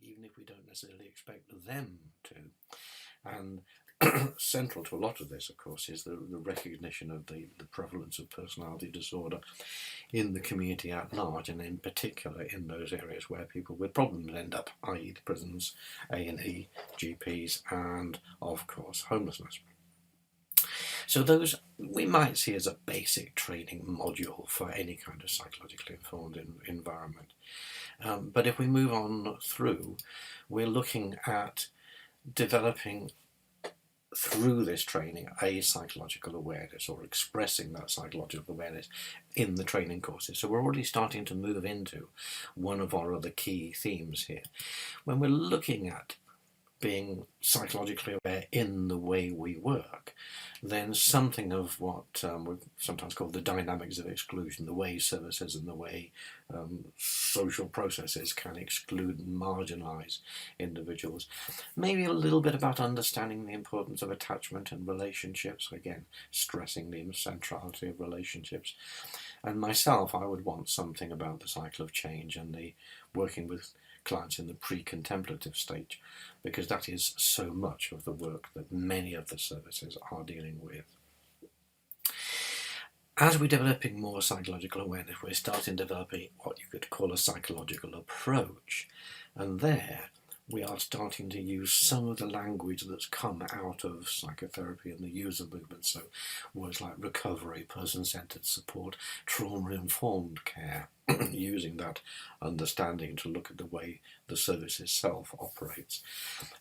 even if we don't necessarily expect them to. And central to a lot of this, of course, is the recognition of the prevalence of personality disorder in the community at large, and in particular in those areas where people with problems end up, i.e. the prisons, A&E, GPs, and, of course, homelessness. So those we might see as a basic training module for any kind of psychologically informed environment. But if we move on through, we're looking at developing through this training a psychological awareness, or expressing that psychological awareness in the training courses. So we're already starting to move into one of our other key themes here. When we're looking at being psychologically aware in the way we work, then something of what we've sometimes called the dynamics of exclusion, the way services and the way social processes can exclude and marginalise individuals. Maybe a little bit about understanding the importance of attachment and relationships, again, stressing the centrality of relationships. And myself, I would want something about the cycle of change and the working with clients in the pre-contemplative stage, because that is so much of the work that many of the services are dealing with. As we're developing more psychological awareness, we're starting developing what you could call a psychological approach, and there we are starting to use some of the language that's come out of psychotherapy and the user movement, so words like recovery, person-centred support, trauma-informed care, using that understanding to look at the way the service itself operates.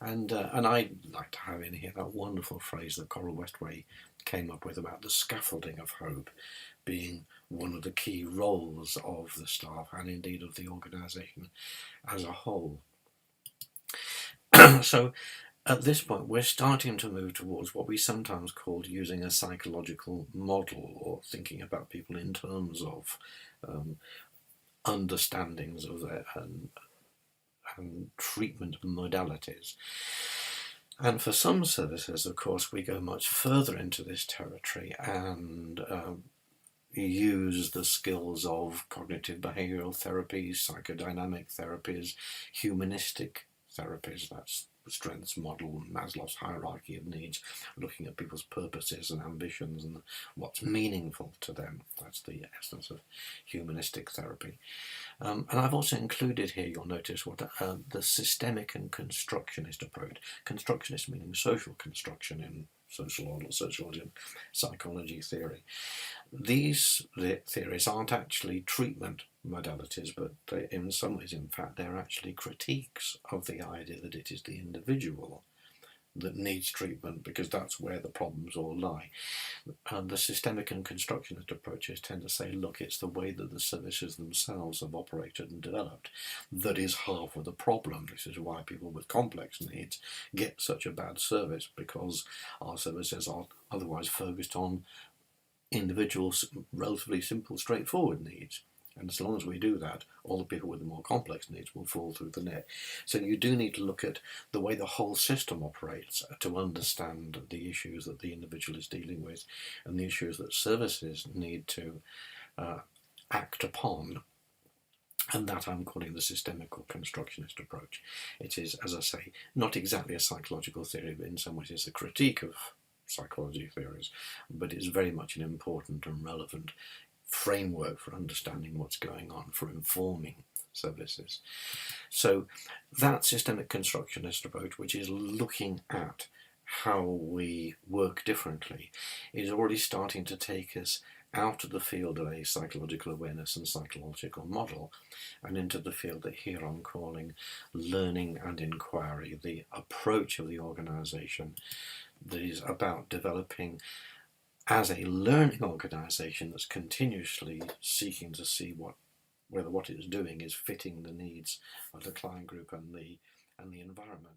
And I'd like to have in here that wonderful phrase that Coral Westway came up with about the scaffolding of hope being one of the key roles of the staff and indeed of the organisation as a whole. So at this point we're starting to move towards what we sometimes call using a psychological model, or thinking about people in terms of understandings of their and treatment modalities. And for some services, of course, we go much further into this territory and use the skills of cognitive behavioural therapies, psychodynamic therapies, humanistic therapies, that's the strengths model, Maslow's hierarchy of needs, looking at people's purposes and ambitions and what's meaningful to them. That's the essence of humanistic therapy. And I've also included here, you'll notice, what the systemic and constructionist approach. Constructionist meaning social construction in sociology and psychology theory. These theories aren't actually treatment modalities, but in some ways, in fact, they're actually critiques of the idea that it is the individual that needs treatment, because that's where the problems all lie. And the systemic and constructionist approaches tend to say, look, it's the way that the services themselves have operated and developed that is half of the problem. This is why people with complex needs get such a bad service, because our services are otherwise focused on individuals' relatively simple, straightforward needs. And as long as we do that, all the people with the more complex needs will fall through the net. So you do need to look at the way the whole system operates to understand the issues that the individual is dealing with and the issues that services need to act upon. And that I'm calling the systemic or constructionist approach. It is, as I say, not exactly a psychological theory, but in some ways it's a critique of psychology theories, but it's very much an important and relevant framework for understanding what's going on, for informing services. So that systemic constructionist approach, which is looking at how we work differently, is already starting to take us out of the field of a psychological awareness and psychological model and into the field that here I'm calling learning and inquiry, the approach of the organisation that is about developing as a learning organisation that's continuously seeking to see whether what it is doing is fitting the needs of the client group and the environment.